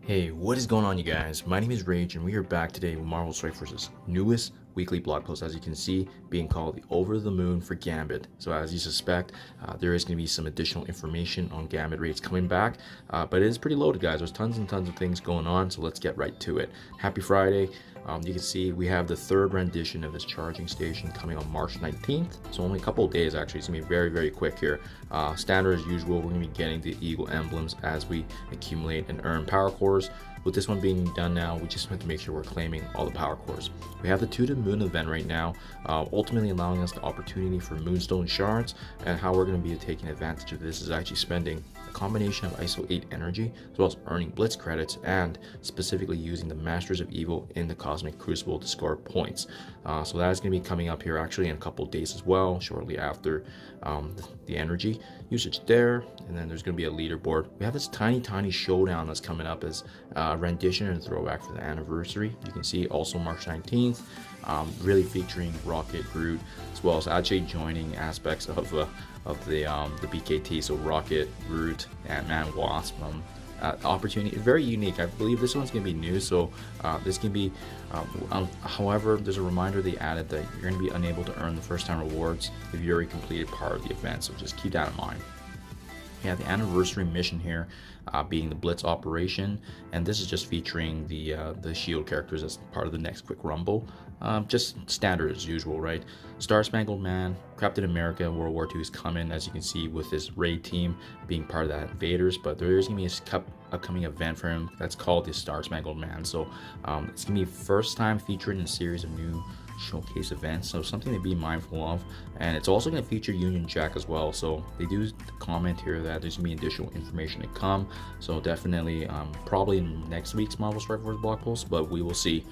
Hey, what is going on, you guys? My name is Rayge, and we are back today with Marvel Strike Force's newest weekly blog post, as you can see, being called the Over the Moon for Gambit. So as you suspect, there is going to be some additional information on Gambit raids coming back, but it is pretty loaded, guys. There's tons and tons of things going on, so let's get right to it. Happy Friday. You can see we have the third rendition of this charging station coming on March 19th, so only a couple of days. Actually, it's going to be very, very quick here. Standard as usual, we're going to be getting the eagle emblems as we accumulate and earn power cores. With this one being done now, we just have to make sure we're claiming all the power cores. We have the To the Moon event right now, ultimately allowing us the opportunity for Moonstone Shards, and how we're going to be taking advantage of this is actually spending a combination of ISO 8 energy, as well as earning Blitz credits, and specifically using the Masters of Evil in the Cosmic Crucible to score points. So that is going to be coming up here actually in a couple of days as well, shortly after the energy usage there. And then there's going to be a leaderboard. We have this tiny showdown that's coming up as rendition and throwback for the anniversary. You can see also March 19th, really featuring Rocket, Groot, as well as actually joining aspects of the BKT. So Rocket, Groot, Ant-Man, Wasp. Opportunity, very unique. I believe this one's going to be new, so this can be however, there's a reminder they added that you're going to be unable to earn the first time rewards if you already completed part of the event, so just keep that in mind. We have the anniversary mission here, being the Blitz operation, and this is just featuring the shield characters as part of the next quick rumble. Just standard as usual, right? Star Spangled Man, Captain America, World War II is coming, as you can see, with this raid team being part of that Invaders, but there is going to be a upcoming event for him that's called the Star Spangled Man. So it's going to be first time featured in a series of new showcase events, so something to be mindful of. And it's also going to feature Union Jack as well, so they do comment here that there's going to be additional information to come, so definitely probably in next week's Marvel Strike Force blog post, but we will see.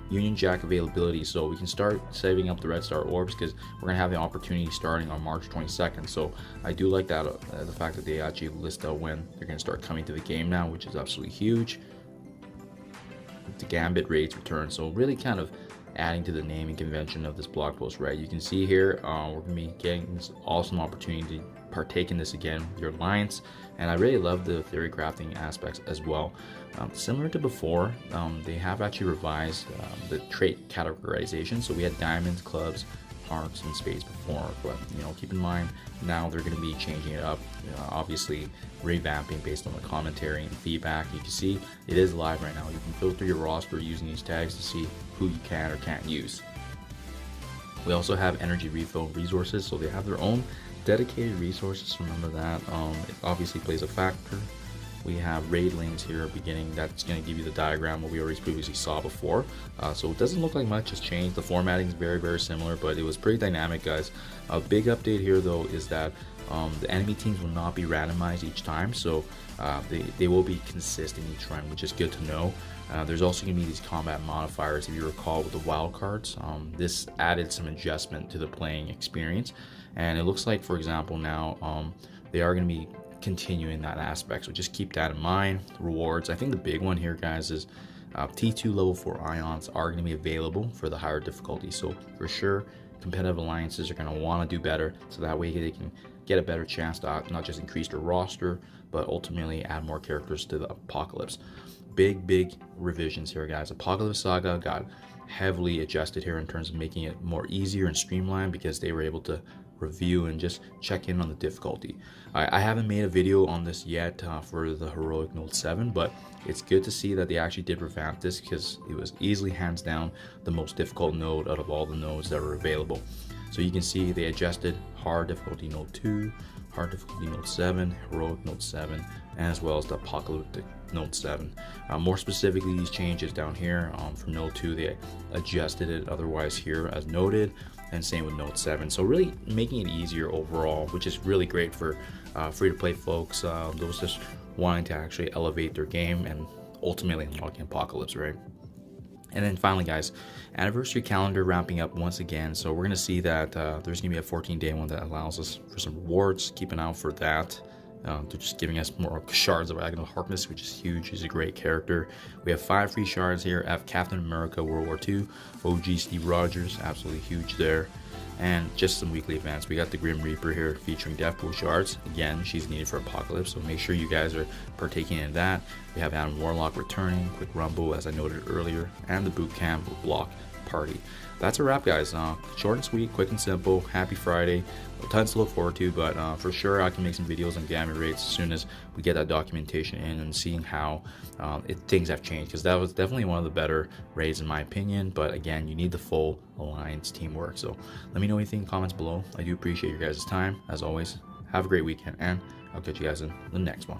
Union Jack availability, so we can start saving up the Red Star orbs because we're going to have the opportunity starting on March 22nd. So I do like that, the fact that they actually list out when they're going to start coming to the game now, which is absolutely huge. The Gambit raids return, so really kind of adding to the naming convention of this blog post, right? You can see here we're going to be getting this awesome opportunity to partake in this again with your alliance, and I really love the theory crafting aspects as well. Similar to before, they have actually revised the trait categorization, so we had diamonds, clubs, hearts, and spades before, but keep in mind now they're going to be changing it up, obviously revamping based on the commentary and feedback. You can see it is live right now. You can filter your roster using these tags to see who you can or can't use. We also have energy refill resources, so they have their own dedicated resources. Remember that. It obviously plays a factor. We have raid lanes here beginning. That's going to give you the diagram what we already previously saw before. So it doesn't look like much has changed. The formatting is very similar, but it was pretty dynamic, guys. A big update here though is that the enemy teams will not be randomized each time, so they will be consistent each run, which is good to know. There's also going to be these combat modifiers, if you recall, with the wild cards. This added some adjustment to the playing experience, and it looks like, for example, now they are going to be continuing that aspect, so just keep that in mind. Rewards, I think the big one here, guys, is T2 level 4 ions are going to be available for the higher difficulty, so for sure competitive alliances are going to want to do better, so that way they can get a better chance to not just increase their roster, but ultimately add more characters to the Apocalypse. Big revisions here, guys. Apocalypse Saga got heavily adjusted here in terms of making it more easier and streamlined, because they were able to review and just check in on the difficulty. I haven't made a video on this yet for the Heroic Note 7, but it's good to see that they actually did revamp this, because it was easily hands down the most difficult node out of all the nodes that were available. So you can see they adjusted hard difficulty Note 2, hard difficulty Note 7, Heroic Note 7, and as well as the Apocalyptic Note 7. More specifically, these changes down here for Note 2, they adjusted it otherwise here as noted, and same with Note 7. So really making it easier overall, which is really great for free-to-play folks, those just wanting to actually elevate their game and ultimately unlocking Apocalypse, right? And then finally, guys, anniversary calendar ramping up once again. So we're going to see that there's going to be a 14-day one that allows us for some rewards. Keep an eye out for that. They're just giving us more shards of Agnew Harkness, which is huge. He's a great character. We have 5 free shards here. I have Captain America World War II, OG Steve Rogers, absolutely huge there. And just some weekly events. We got the Grim Reaper here featuring Deathpool shards. Again, she's needed for Apocalypse, so make sure you guys are partaking in that. We have Adam Warlock returning, Quick Rumble, as I noted earlier, and the Boot Camp Block Party. That's a wrap, guys. Short and sweet, quick and simple. Happy Friday. Tons to look forward to, but for sure I can make some videos on Gambit raids as soon as we get that documentation in and seeing how things have changed, because that was definitely one of the better raids in my opinion. But again, you need the full alliance teamwork. So let me know anything in the comments below. I do appreciate your guys' time. As always, have a great weekend, and I'll catch you guys in the next one.